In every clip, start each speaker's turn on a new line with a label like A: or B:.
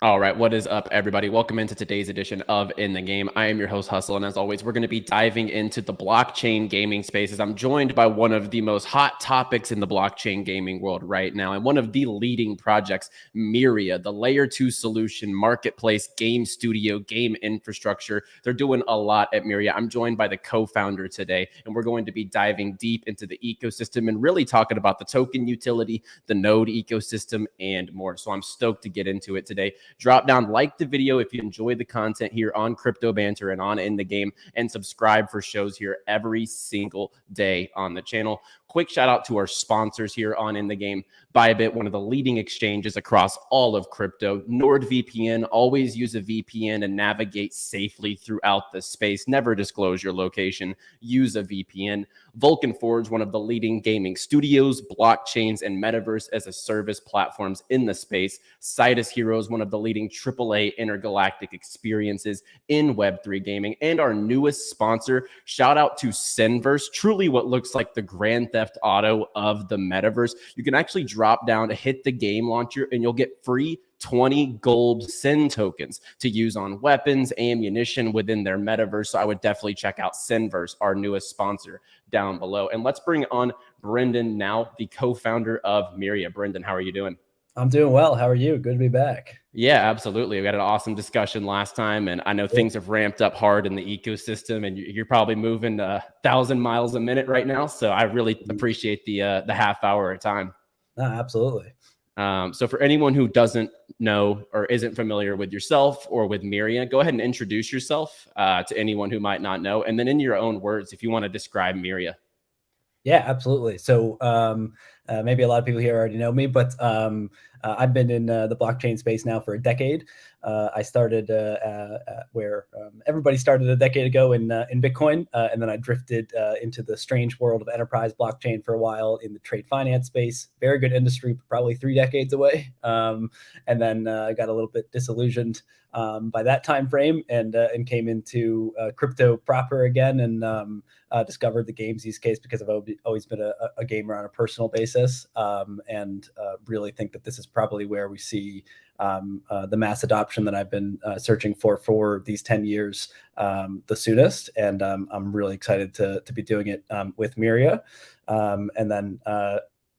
A: All right, what is up, everybody? Welcome into today's edition of In the Game. I am your host, Hustle, and as always, we're going to be diving into the blockchain gaming spaces. I'm joined by one of the most hot topics in the blockchain gaming world right now, and one of the leading projects, MYRIA, the layer 2 solution, marketplace, game studio, game infrastructure. They're doing a lot at MYRIA. I'm joined by the co-founder today, and we're going to be diving deep into the ecosystem and really talking about the token utility, the node ecosystem, and more. So I'm stoked to get into it today. Drop down, like the video if you enjoy the content here on Crypto Banter and on In the Game, and subscribe for shows here every single day on the channel. Quick shout out to our sponsors here on In the Game. Bybit, one of the leading exchanges across all of crypto. NordVPN, always use a VPN and navigate safely throughout the space. Never disclose your location. Use a VPN. Vulcan Forge, one of the leading gaming studios, blockchains, and metaverse as a service platforms in the space. SIDUS HEROES, one of the leading AAA intergalactic experiences in Web3 gaming. And our newest sponsor, shout out to SinVerse, truly what looks like the Grand Theft Auto of the metaverse. You can actually drop down, hit the game launcher, and you'll get free 20 gold SIN tokens to use on weapons, ammunition within their metaverse. So I would definitely check out SinVerse, our newest sponsor, down below. And let's bring on Brendan now, the co-founder of MYRIA. Brendan, how are you doing?
B: I'm doing well. How are you? Good to be back.
A: Yeah, absolutely. We had an awesome discussion last time, and I know things have ramped up hard in the ecosystem, and you're probably moving 1,000 miles a minute right now. So I really appreciate the half hour of time.
B: Absolutely.
A: So for anyone who doesn't know or isn't familiar with yourself or with MYRIA, go ahead and introduce yourself to anyone who might not know, and then in your own words, if you want to describe MYRIA.
B: Yeah, absolutely. So maybe a lot of people here already know me, but I've been in the blockchain space now for a decade. I started where everybody started a decade ago in Bitcoin, and then I drifted into the strange world of enterprise blockchain for a while in the trade finance space. Very good industry, but probably 3 decades away. And then I got a little bit disillusioned by that time frame, and came into crypto proper again, and discovered the games use case because I've always been a gamer on a personal basis, and really think that this is probably where we see the mass adoption that I've been searching for these 10 years the soonest. And I'm really excited to be doing it with MYRIA. And then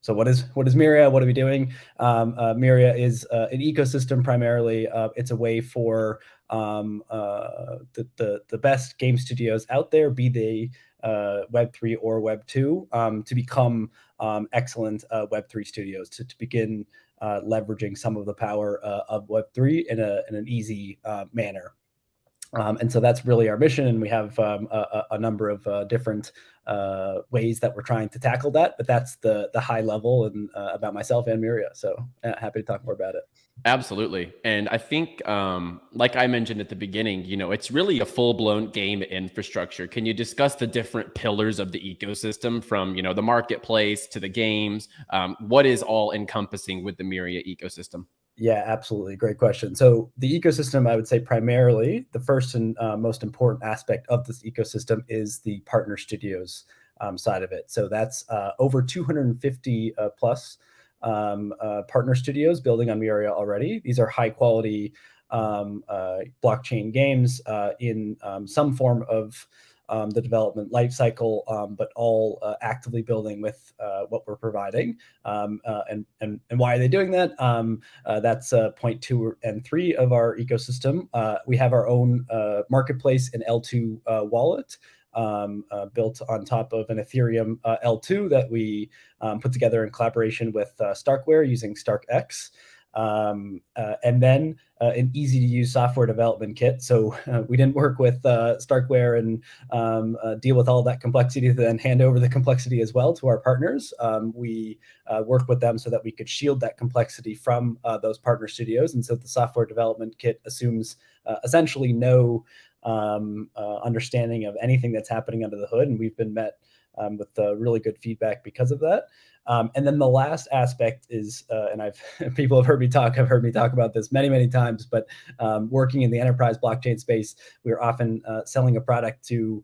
B: so what is MYRIA? What are we doing? MYRIA is an ecosystem primarily. It's a way for the best game studios out there, be they Web3 or Web2, to become excellent Web3 studios, to begin leveraging some of the power of Web3 in an easy manner. And so that's really our mission, and we have a number of different ways that we're trying to tackle that. But that's the high level and about myself and MYRIA. So happy to talk more about it.
A: Absolutely. And I think, like I mentioned at the beginning, it's really a full-blown game infrastructure. Can you discuss the different pillars of the ecosystem, from, the marketplace to the games? What is all encompassing with the MYRIA ecosystem?
B: Yeah, absolutely. Great question. So the ecosystem, I would say primarily the first and most important aspect of this ecosystem is the partner studios side of it. So that's over 250 plus partner studios building on MYRIA already. These are high quality blockchain games in some form of the development lifecycle, but all actively building with what we're providing. And why are they doing that? That's point 2 and 3 of our ecosystem. We have our own marketplace in L2 wallet, built on top of an Ethereum L2 that we put together in collaboration with Starkware using StarkX. And then an easy to use software development kit. So we didn't work with Starkware and deal with all that complexity to then hand over the complexity as well to our partners. We worked with them so that we could shield that complexity from those partner studios. And so the software development kit assumes essentially no understanding of anything that's happening under the hood. And we've been met with really good feedback because of that. And then the last aspect is, and people have heard me talk about this many, many times, but working in the enterprise blockchain space, we're often selling a product to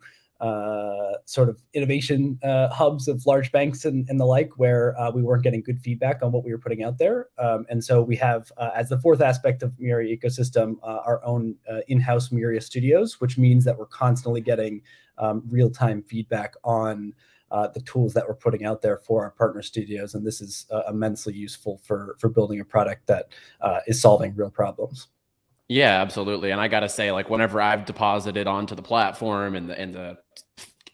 B: sort of innovation hubs of large banks and the like, where we weren't getting good feedback on what we were putting out there. And so we have, as the fourth aspect of MYRIA ecosystem, our own in-house MYRIA studios, which means that we're constantly getting real-time feedback on the tools that we're putting out there for our partner studios. And this is immensely useful for building a product that is solving real problems.
A: Yeah, absolutely. And I got to say, like, whenever I've deposited onto the platform and the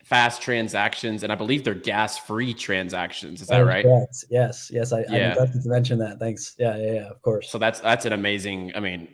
A: fast transactions, and I believe they're gas-free transactions. Is that right?
B: Correct. Yes. I neglected to mention that. Thanks. Yeah, of course.
A: So that's an amazing, I mean,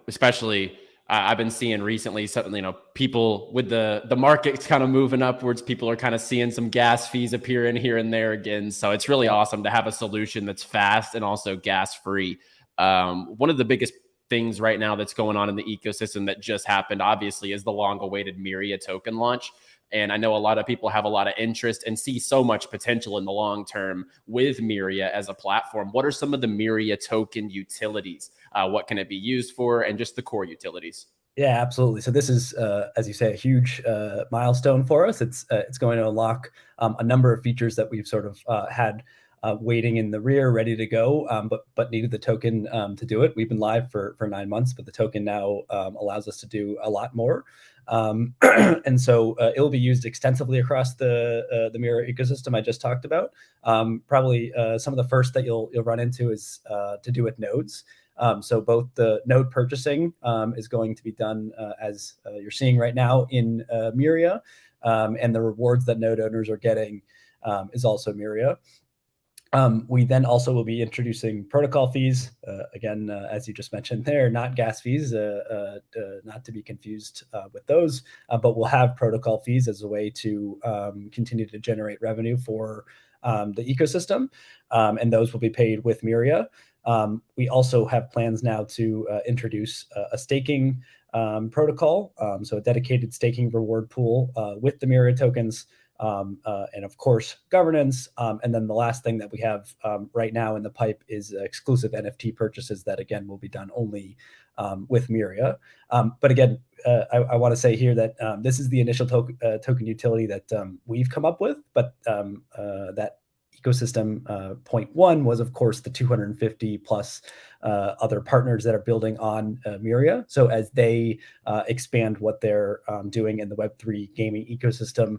A: especially I've been seeing recently something, people with the markets kind of moving upwards, people are kind of seeing some gas fees appearing here and there again. So it's really awesome to have a solution that's fast and also gas-free. One of the biggest things right now that's going on in the ecosystem that just happened, obviously, is the long-awaited MYRIA token launch. And I know a lot of people have a lot of interest and see so much potential in the long term with MYRIA as a platform. What are some of the MYRIA token utilities? What can it be used for, and just the core utilities?
B: Yeah, absolutely. So this is, as you say, a huge milestone for us. It's going to unlock a number of features that we've sort of had waiting in the rear, ready to go, but needed the token to do it. We've been live for 9 months, but the token now allows us to do a lot more. And so it will be used extensively across the MYRIA ecosystem I just talked about. Probably some of the first that you'll run into is to do with nodes. So both the node purchasing is going to be done as you're seeing right now in MYRIA, and the rewards that node owners are getting is also MYRIA. We then also will be introducing protocol fees. Again, as you just mentioned, they're not gas fees, not to be confused with those, but we'll have protocol fees as a way to continue to generate revenue for the ecosystem, and those will be paid with MYRIA. We also have plans now to introduce a staking protocol, so a dedicated staking reward pool with the MYRIA tokens. And of course, governance. And then the last thing that we have right now in the pipe is exclusive NFT purchases that, again, will be done only with MYRIA. But again, I want to say here that this is the initial token utility that we've come up with, but that ecosystem point one was, of course, the 250 plus other partners that are building on MYRIA. So as they expand what they're doing in the Web3 gaming ecosystem,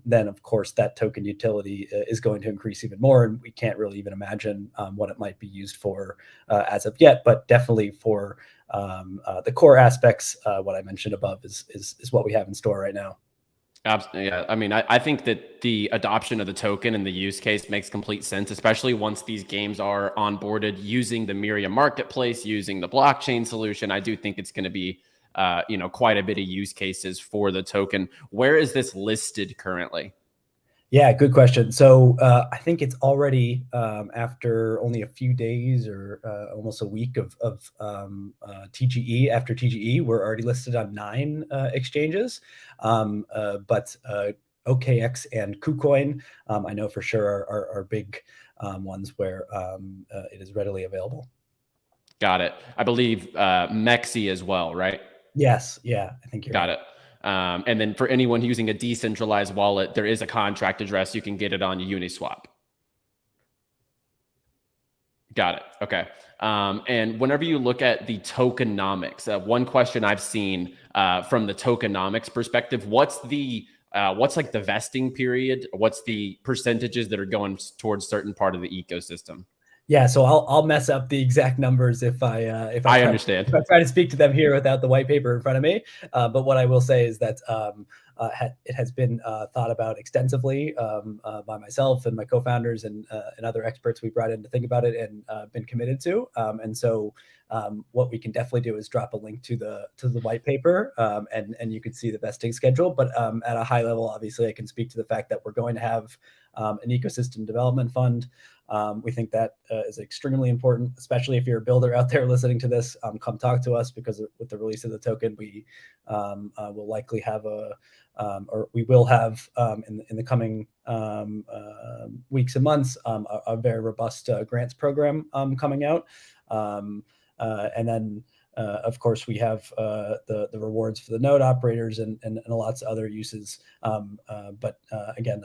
B: then of course that token utility is going to increase even more, and we can't really even imagine what it might be used for as of yet, but definitely for the core aspects, what I mentioned above is what we have in store right now.
A: Absolutely. Yeah. I mean, I think that the adoption of the token and the use case makes complete sense, especially once these games are onboarded using the MYRIA marketplace, using the blockchain solution. I do think it's going to be, quite a bit of use cases for the token. Where is this listed currently?
B: Yeah, good question. So I think it's already after only a few days or almost a week of TGE. After TGE, we're already listed on 9 exchanges, but OKX and KuCoin, I know for sure are big ones where it is readily available.
A: Got it. I believe MEXC as well, right?
B: Yes. Yeah, I think you're
A: got
B: right.
A: it. And then for anyone using a decentralized wallet, there is a contract address. You can get it on Uniswap. Got it. Okay. And whenever you look at the tokenomics, one question I've seen from the tokenomics perspective, what's like the vesting period? What's the percentages that are going towards certain part of the ecosystem?
B: Yeah, so I'll mess up the exact numbers if I
A: understand.
B: If I try to speak to them here without the white paper in front of me. But what I will say is that it has been thought about extensively by myself and my co-founders and other experts we brought in to think about it and been committed to. And so what we can definitely do is drop a link to the white paper, and you can see the vesting schedule. But at a high level, obviously, I can speak to the fact that we're going to have an ecosystem development fund. We think that is extremely important, especially if you're a builder out there listening to this. Come talk to us, because with the release of the token, we will likely have we will have in the coming weeks and months a very robust grants program coming out. And then of course, we have the rewards for the node operators and lots of other uses. But again,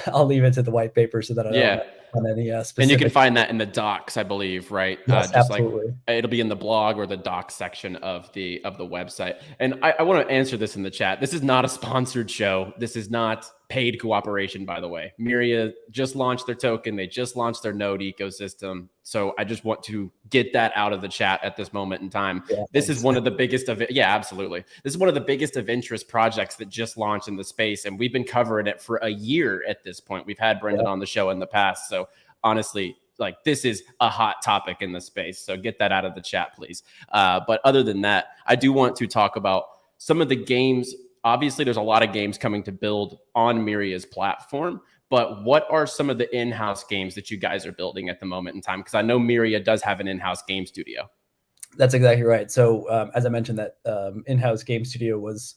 B: I'll leave it to the white paper so that I don't on any specific.
A: And you can find that in the docs, I believe, right?
B: Yes,
A: just
B: absolutely.
A: Like it'll be in the blog or the docs section of the website. And I want to answer this in the chat. This is not a sponsored show. This is not paid cooperation, by the way. MYRIA just launched their token. They just launched their node ecosystem. So I just want to get that out of the chat at this moment in time.
B: Yeah,
A: this is one of the biggest of it. Yeah, absolutely. This is one of the biggest of interest projects that just launched in the space. And we've been covering it for a year at this point. We've had Brendan on the show in the past. So honestly, like this is a hot topic in the space. So get that out of the chat, please. But other than that, I do want to talk about some of the games. Obviously, there's a lot of games coming to build on MYRIA's platform, but what are some of the in-house games that you guys are building at the moment in time? Because I know MYRIA does have an in-house game studio.
B: That's exactly right. So as I mentioned, that in-house game studio was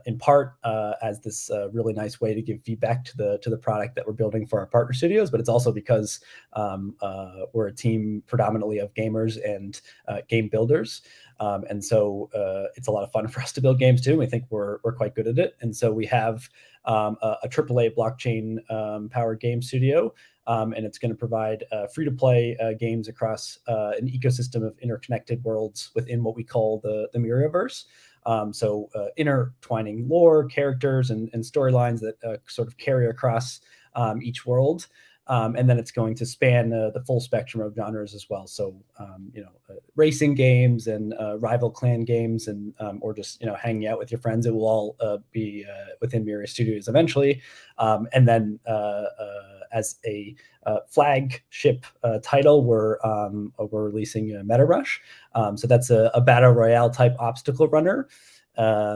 B: in part as this really nice way to give feedback to the product that we're building for our partner studios, but it's also because we're a team predominantly of gamers and game builders. And so it's a lot of fun for us to build games too. We think we're quite good at it. And so we have a AAA blockchain powered game studio, and it's going to provide free-to-play games across an ecosystem of interconnected worlds within what we call the MYRIAverse. So intertwining lore, characters, and storylines that sort of carry across each world. And then it's going to span the full spectrum of genres as well. So, racing games and rival clan games and or just, hanging out with your friends. It will all be within MYRIA Studios eventually. And then as a flagship title, we're releasing MetaVerse. So that's a battle royale type obstacle runner.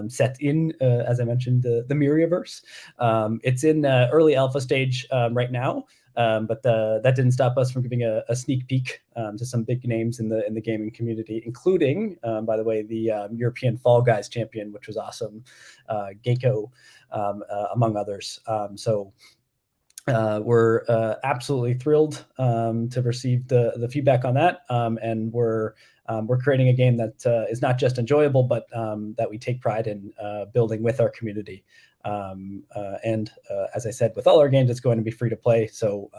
B: Set in, as I mentioned, the MYRIAverse. It's in early alpha stage right now, but that didn't stop us from giving a sneak peek to some big names in the gaming community, including, by the way, the European Fall Guys champion, which was awesome, 𝗂𝗂𝗹𝗰, among others. So we're absolutely thrilled to receive the feedback on that, and we're creating a game that is not just enjoyable, but that we take pride in building with our community. And as I said, with all our games, it's going to be free to play. So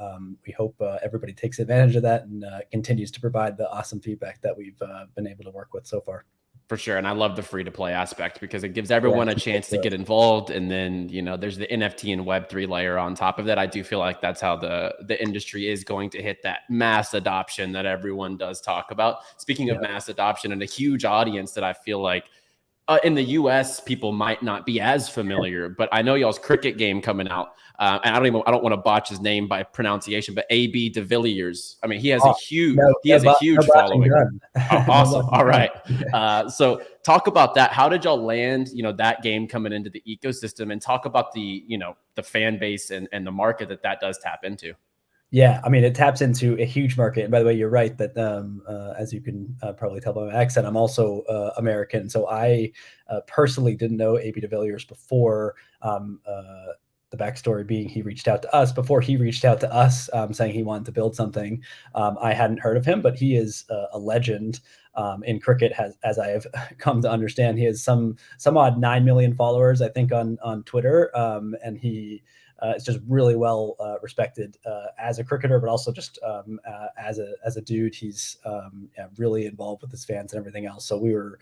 B: we hope everybody takes advantage of that and continues to provide the awesome feedback that we've been able to work with so far.
A: For sure. And I love the free to play aspect because it gives everyone a chance to get involved. And then, there's the NFT and Web3 layer on top of that. I do feel like that's how the industry is going to hit that mass adoption that everyone does talk about. Speaking of mass adoption and a huge audience that I feel like in the US, people might not be as familiar, but I know y'all's cricket game coming out. And I don't want to botch his name by pronunciation, but 𝗏𝗏𝗍𝗍. I mean, he has a huge following. Oh, awesome. All right. So talk about that. How did y'all land, that game coming into the ecosystem, and talk about the fan base and the market that does tap into?
B: Yeah, I mean, it taps into a huge market. And by the way, you're right that as you can probably tell by my accent, I'm also American. So I personally didn't know 𝗏𝗏𝗍𝗍 before. The backstory being he reached out to us before he reached out to us saying he wanted to build something. I hadn't heard of him, but he is a legend in cricket, as I have come to understand. He has some odd 9 million followers, I think, on Twitter. And he is just really well respected as a cricketer, but also just as a dude. He's really involved with his fans and everything else. So we were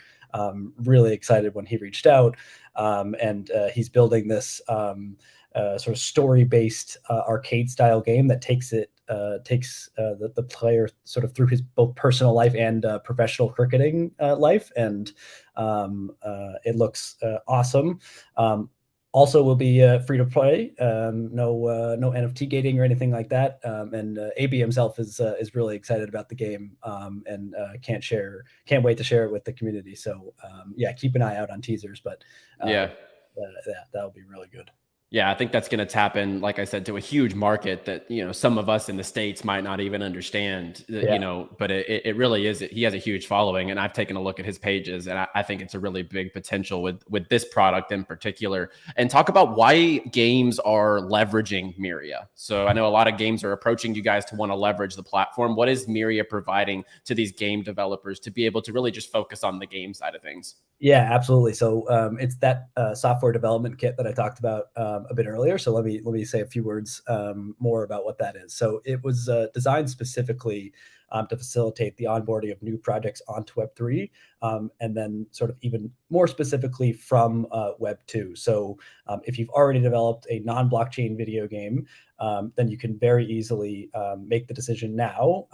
B: really excited when he reached out, and he's building this sort of story-based arcade-style game that takes the player sort of through his both personal life and professional cricketing life, and it looks awesome. Also will be free to play, no NFT gating or anything like that. And 𝗏𝗏 himself is really excited about the game, and can't wait to share it with the community. So keep an eye out on teasers, but that'll be really good.
A: Yeah, I think that's going to tap in, like I said, to a huge market that, some of us in the States might not even understand, but it really is. He has a huge following, and I've taken a look at his pages, and I think it's a really big potential with this product in particular. And talk about why games are leveraging Myria. So I know a lot of games are approaching you guys to want to leverage the platform. What is Myria providing to these game developers to be able to really just focus on the game side of things?
B: Yeah, absolutely. So it's that software development kit that I talked about a bit earlier. So let me say a few words more about what that is. So it was designed specifically to facilitate the onboarding of new projects onto Web3, and then sort of even more specifically from Web 2. So if you've already developed a non-blockchain video game, then you can very easily make the decision now.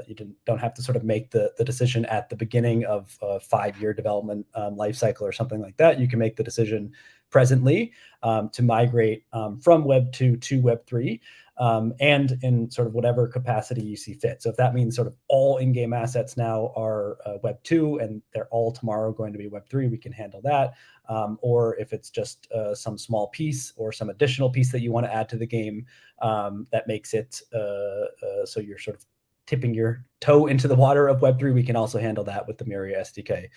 B: You don't have to sort of make the decision at the beginning of a 5-year development life cycle or something like that. You can make the decision presently to migrate from Web 2 to Web 3. And in sort of whatever capacity you see fit. So if that means sort of all in-game assets now are Web 2 and they're all tomorrow going to be Web 3, we can handle that. Or if it's just some small piece or some additional piece that you want to add to the game that makes it so you're sort of tipping your toe into the water of Web 3, we can also handle that with the Myria SDK.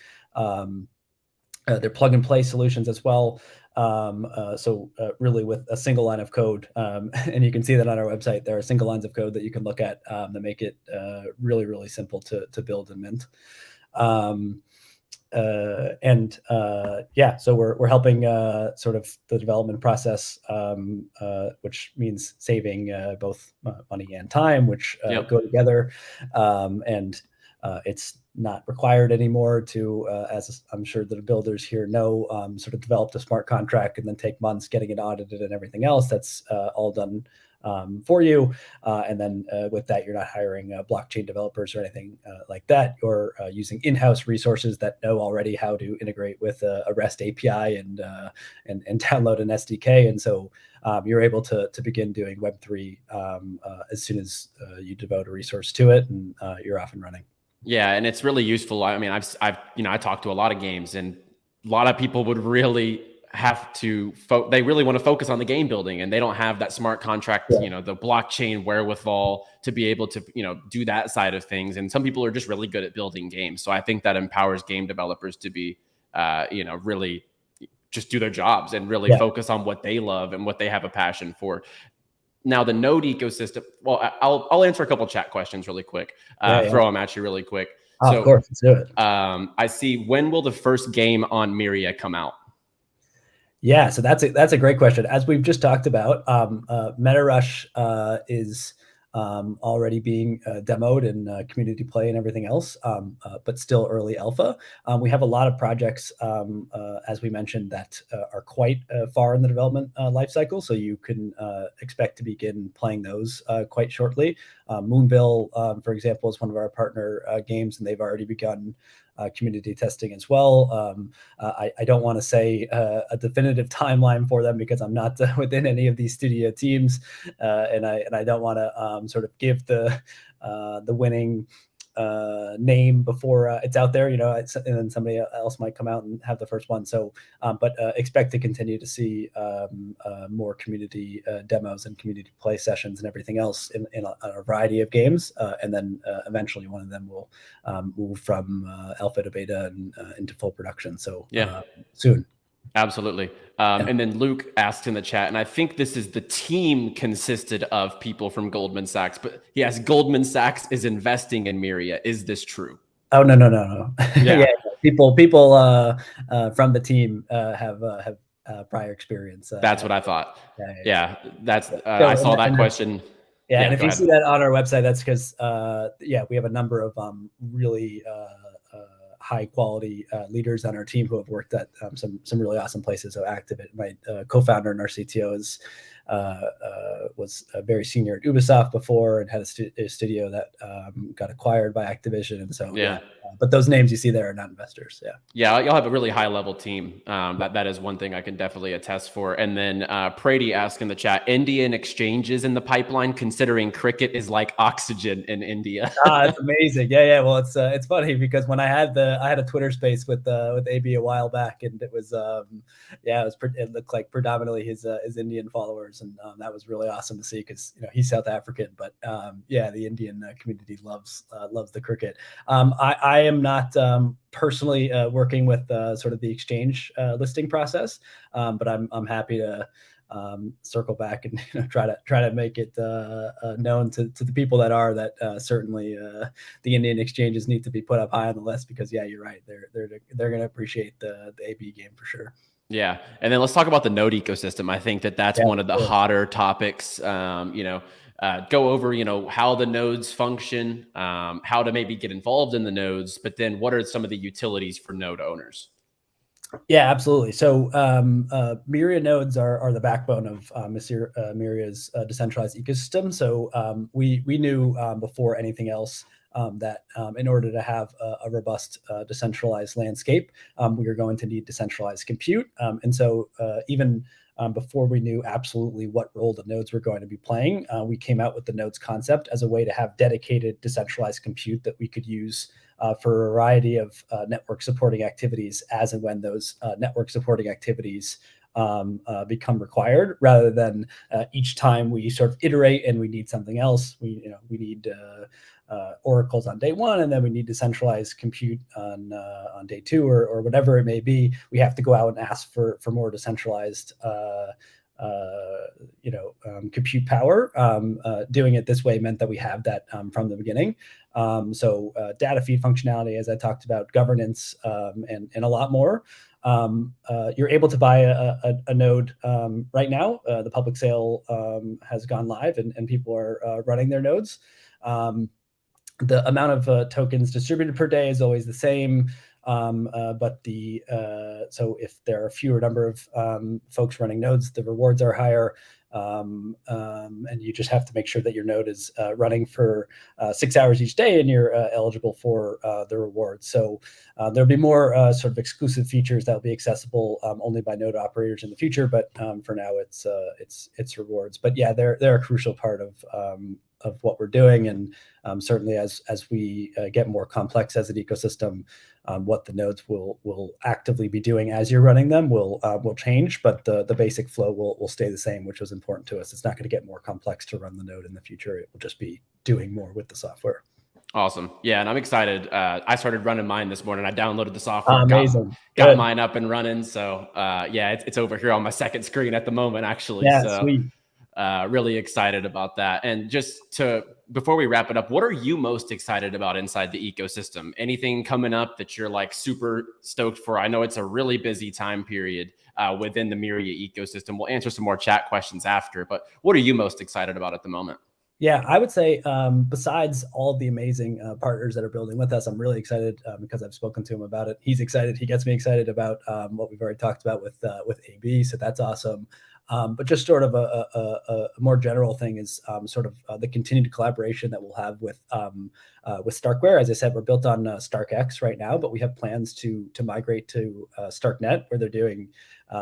B: They're plug and play solutions as well. So really with a single line of code, and you can see that on our website, there are single lines of code that you can look at that make it really, really simple to build and mint. Yeah, so we're helping sort of the development process, which means saving both money and time, which go together. And it's not required anymore to, as I'm sure the builders here know, sort of develop the smart contract and then take months getting it audited and everything else. That's all done for you. And then with that, you're not hiring blockchain developers or anything like that. You're using in-house resources that know already how to integrate with a REST API and download an SDK. And so you're able to begin doing Web3 as soon as you devote a resource to it, and you're off and running.
A: Yeah, and it's really useful. I mean, I talked to a lot of games, and a lot of people would really have to they really want to focus on the game building, and they don't have that smart contract, the blockchain wherewithal to be able to, do that side of things. And some people are just really good at building games. So I think that empowers game developers to be, really just do their jobs and really focus on what they love and what they have a passion for. Now, the Node ecosystem, well, I'll answer a couple chat questions really quick, throw them at you really quick.
B: So, of course, let's do it.
A: I see, when will the first game on Myria come out?
B: Yeah, so that's a great question. As we've just talked about, MetaRush is already being demoed in community play and everything else, but still early alpha. We have a lot of projects, as we mentioned, that are quite far in the development lifecycle. So you can expect to begin playing those quite shortly. Moonville, for example, is one of our partner games, and they've already begun community testing as well. I don't want to say a definitive timeline for them because I'm not within any of these studio teams, and I don't want to sort of give the winning name before it's out there, and then somebody else might come out and have the first one. So, but expect to continue to see more community demos and community play sessions and everything else in a variety of games. And then eventually one of them will move from alpha to beta and into full production. So soon.
A: Absolutely. And then Luke asked in the chat, and I think this is the team consisted of people from Goldman Sachs, but he asked, Goldman Sachs is investing in Myria. Is this true?
B: Oh, no. Yeah. People from the team have prior experience.
A: That's what I thought. That's I saw that question.
B: Yeah, and if you see that on our website, that's because we have a number of really high quality leaders on our team who have worked at some really awesome places. So Activate, my co-founder and our CTO, is was very senior at Ubisoft before and had a studio that got acquired by Activision. And so, yeah. But those names you see there are not investors. Yeah.
A: Yeah, y'all have a really high level team. That is one thing I can definitely attest for. And then Prady asked in the chat, Indian exchanges in the pipeline, considering cricket is like oxygen in India.
B: It's amazing. Yeah. Well, it's funny because when I had a Twitter space with AB a while back, and it was it looked like predominantly his Indian followers, and that was really awesome to see because he's South African, but the Indian community loves the cricket. I am not personally working with sort of the exchange listing process, but I'm happy to circle back and try to make it known to the people that are certainly the Indian exchanges need to be put up high on the list because you're right, they're going to appreciate the AB game for sure.
A: Yeah, and then let's talk about the node ecosystem. I think that's one of the hotter topics. Go over, how the nodes function, how to maybe get involved in the nodes, but then what are some of the utilities for node owners?
B: Yeah, absolutely. So Myria nodes are the backbone of Myria's decentralized ecosystem. So we knew before anything else that in order to have a robust decentralized landscape, we are going to need decentralized compute. And so even before we knew absolutely what role the nodes were going to be playing, we came out with the nodes concept as a way to have dedicated decentralized compute that we could use for a variety of network supporting activities as and when those network supporting activities become required, rather than each time we sort of iterate and we need something else. We need oracles on day one, and then we need decentralized compute on day two, or whatever it may be. We have to go out and ask for more decentralized compute power. Doing it this way meant that we have that from the beginning. So data feed functionality, as I talked about, governance, and a lot more. You're able to buy a node right now. The public sale has gone live, and people are running their nodes. The amount of tokens distributed per day is always the same. But so if there are a fewer number of folks running nodes, the rewards are higher. And you just have to make sure that your node is running for 6 hours each day, and you're eligible for the rewards. So there'll be more sort of exclusive features that will be accessible only by node operators in the future. But for now, it's rewards. But yeah, they're a crucial part of what we're doing, and certainly as we get more complex as an ecosystem, what the nodes will actively be doing as you're running them will change, but the basic flow will stay the same, which was important to us. It's not going to get more complex to run the node in the future. It will just be doing more with the software.
A: Awesome. Yeah, and I'm excited. I started running mine this morning. I downloaded the software,
B: amazing.
A: got mine up and running. So it's over here on my second screen at the moment, actually.
B: Yeah,
A: so
B: sweet.
A: Really excited about that. And before we wrap it up, what are you most excited about inside the ecosystem? Anything coming up that you're like super stoked for? I know it's a really busy time period within the Myria ecosystem. We'll answer some more chat questions after, but what are you most excited about at the moment?
B: Yeah, I would say besides all the amazing partners that are building with us, I'm really excited because I've spoken to him about it. He's excited. He gets me excited about what we've already talked about with AB. So that's awesome. But just sort of a more general thing is sort of the continued collaboration that we'll have with Starkware. As I said, we're built on StarkX right now, but we have plans to migrate to StarkNet, where they're doing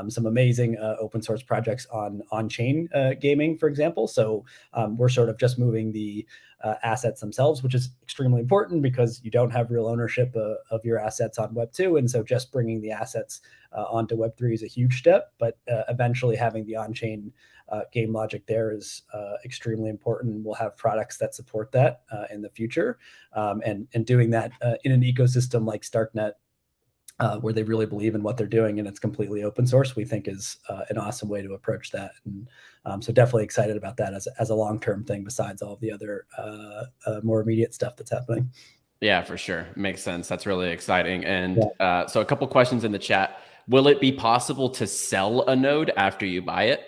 B: some amazing open source projects on-chain gaming, for example. So we're sort of just moving the assets themselves, which is extremely important because you don't have real ownership of your assets on Web 2. And so just bringing the assets onto Web 3 is a huge step, but eventually having the on-chain game logic there is extremely important. We'll have products that support that in the future. And doing that in an ecosystem like StarkNet, where they really believe in what they're doing and it's completely open source, we think is an awesome way to approach that. And so definitely excited about that as a long-term thing besides all of the other more immediate stuff that's happening.
A: Yeah, for sure. Makes sense. That's really exciting. And so a couple questions in the chat. Will it be possible to sell a node after you buy it?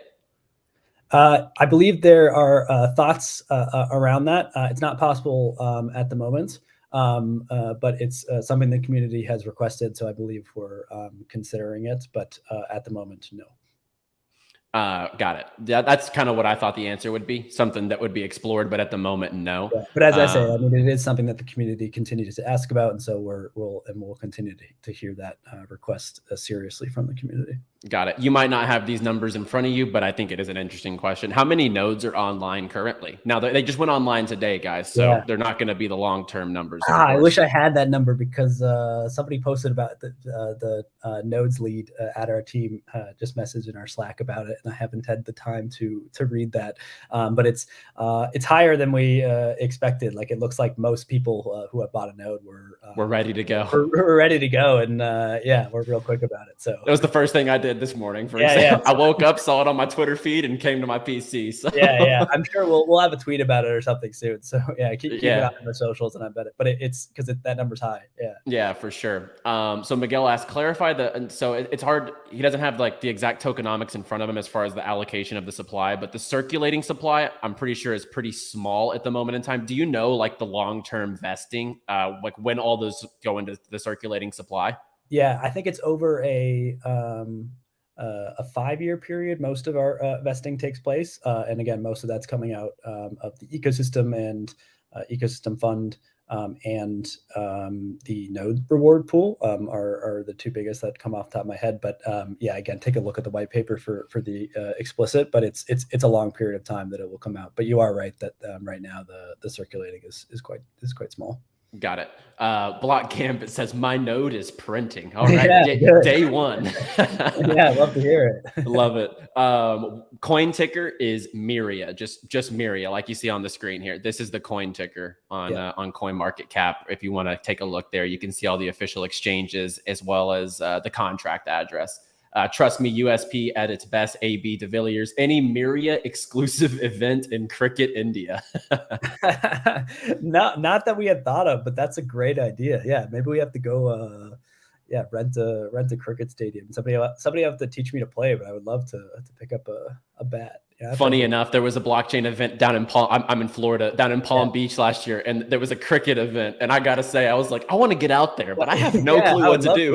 B: I believe there are thoughts around that. It's not possible at the moment. But it's something the community has requested, so I believe we're considering it, but at the moment, no.
A: Got it. Yeah, that's kind of what I thought the answer would be. Something that would be explored, but at the moment, no.
B: Yeah, but as I say, I mean, it is something that the community continues to ask about, and so we'll continue to hear that request seriously from the community.
A: Got it. You might not have these numbers in front of you, but I think it is an interesting question. How many nodes are online currently? Now, they just went online today, guys, so they're not going to be the long-term numbers.
B: I wish I had that number, because somebody posted about the nodes lead at our team, just messaged in our Slack about it, and I haven't had the time to read that. But it's higher than we expected. Like, it looks like most people who have bought a node were
A: ready to go.
B: We're ready to go, and yeah, we're real quick about it. So
A: that was the first thing I did this morning. For example, I woke up, saw it on my Twitter feed, and came to my PC. So
B: yeah, I'm sure we'll have a tweet about it or something soon. So yeah, keep it out on the socials, and I bet it. But it's because that number's high. Yeah,
A: for sure. So Miguel asked, clarify so it's hard. He doesn't have like the exact tokenomics in front of him as far as the allocation of the supply, but the circulating supply, I'm pretty sure, is pretty small at the moment in time. Do you know like the long-term vesting, like when all those go into the circulating supply?
B: Yeah, I think it's over a 5-year period. Most of our vesting takes place. And again, most of that's coming out of the ecosystem and ecosystem fund, and the node reward pool are the two biggest that come off the top of my head. But yeah, again, take a look at the white paper for the explicit, but it's a long period of time that it will come out. But you are right that right now the circulating is quite small.
A: Got it. Block Gambit says my node is printing. All right, yeah, day one.
B: Yeah, love to hear it.
A: Love it. Coin ticker is MYRIA, just MYRIA, like you see on the screen here. This is the coin ticker on CoinMarketCap. If you want to take a look there, you can see all the official exchanges as well as the contract address. Trust me, USP at its best, AB de Villiers. Any MYRIA exclusive event in cricket India?
B: Not that we had thought of, but that's a great idea. Yeah, maybe we have to go rent a cricket stadium. Somebody have to teach me to play, but I would love to pick up a bat. Yeah,
A: funny enough, there was a blockchain event down in I'm in Florida, down in Palm Beach last year, and there was a cricket event. And I gotta say, I was like, I want to get out there, but I have no clue what to do.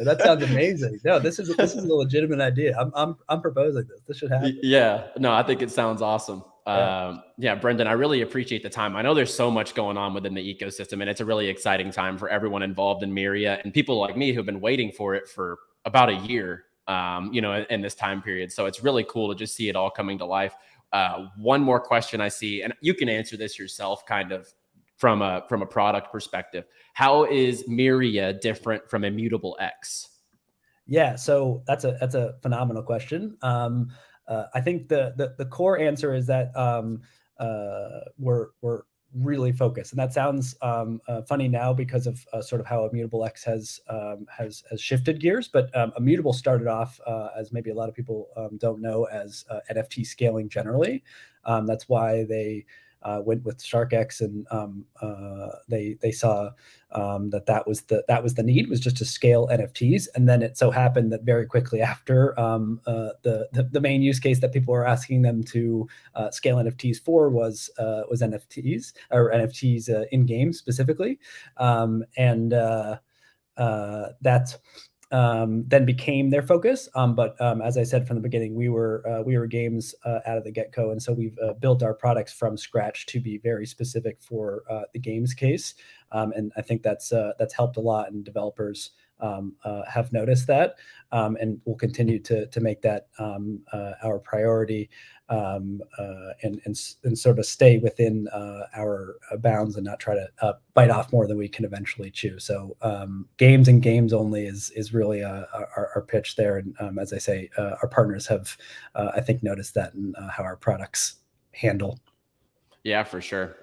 B: That sounds amazing. No, this is a legitimate idea. I'm proposing this. This should happen.
A: Yeah, no, I think it sounds awesome. Yeah, Brendan, I really appreciate the time. I know there's so much going on within the ecosystem, and it's a really exciting time for everyone involved in MYRIA and people like me who've been waiting for it for about a year. In this time period. So it's really cool to just see it all coming to life. One more question I see, and you can answer this yourself kind of from a product perspective. How is MYRIA different from 𝗎𝗓𝗋𝗋𝗋𝗋𝗋?
B: Yeah, so that's a phenomenal question. I think the core answer is that we're really focused, and that sounds funny now because of sort of how 𝗎𝗓𝗋𝗋𝗋𝗋 has shifted gears. But 𝗎𝗓𝗋𝗋 started off as maybe a lot of people don't know as NFT scaling generally. That's why they went with SharkX, and they saw that was the need, was just to scale NFTs. And then it so happened that very quickly after, the main use case that people were asking them to scale NFTs for was NFTs, or NFTs in games specifically, and that then became their focus. But as I said from the beginning, we were games out of the get-go, and so we've built our products from scratch to be very specific for the games case. And I think that's helped a lot, and developers have noticed that, and we'll continue to make that our priority, and sort of stay within our bounds and not try to bite off more than we can eventually chew. So games and games only is really our pitch there. And as I say, our partners have, I think, noticed that in how our products handle.
A: Yeah, for sure.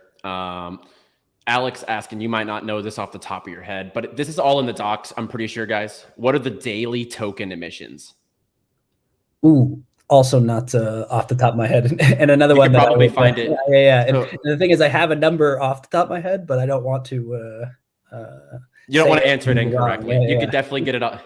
A: Alex asking, you might not know this off the top of your head, but this is all in the docs, I'm pretty sure, guys. What are the daily token emissions?
B: Ooh, also not off the top of my head. And another
A: you
B: one
A: that probably find it.
B: Yeah. So, and the thing is, I have a number off the top of my head, but I don't want to.
A: You don't want to answer it incorrectly. You could definitely get it on.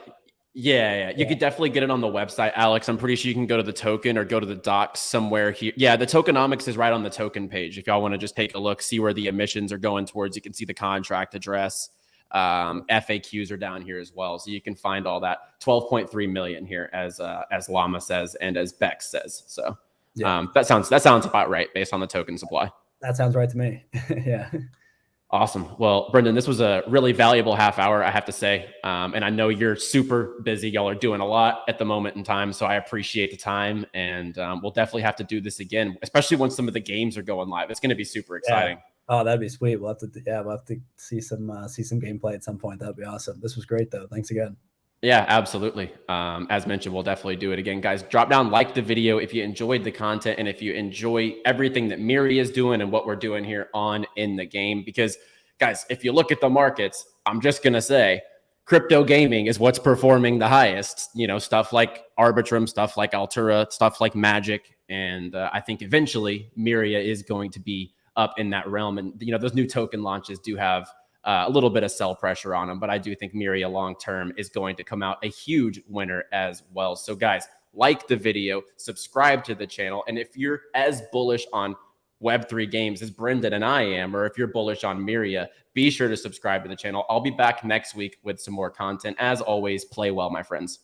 A: Yeah. You could definitely get it on the website, Alex. I'm pretty sure you can go to the token or go to the docs somewhere here. Yeah, the tokenomics is right on the token page. If y'all want to just take a look, see where the emissions are going towards, you can see the contract address. FAQs are down here as well. So you can find all that. 12.3 million here, as Llama says and as Bex says. So
B: yeah,
A: that sounds about right based on the token supply.
B: That sounds right to me. Yeah.
A: Awesome. Well, Brendan, this was a really valuable half hour, I have to say. And I know you're super busy. Y'all are doing a lot at the moment in time. So I appreciate the time. And we'll definitely have to do this again, especially when some of the games are going live. It's going to be super exciting.
B: Yeah. Oh, that'd be sweet. We'll have to see some gameplay at some point. That'd be awesome. This was great, though. Thanks again.
A: Yeah, absolutely. As mentioned, we'll definitely do it again. Guys, drop down, like the video if you enjoyed the content and if you enjoy everything that Myria is doing and what we're doing here on In the Game. Because, guys, if you look at the markets, I'm just going to say crypto gaming is what's performing the highest. You know, stuff like Arbitrum, stuff like Altura, stuff like Magic. And I think eventually Myria is going to be up in that realm. And, you know, those new token launches do have a little bit of sell pressure on them, but I do think Myria long-term is going to come out a huge winner as well. So guys, like the video, subscribe to the channel. And if you're as bullish on Web3 games as Brendan and I am, or if you're bullish on Myria, be sure to subscribe to the channel. I'll be back next week with some more content. As always, play well, my friends.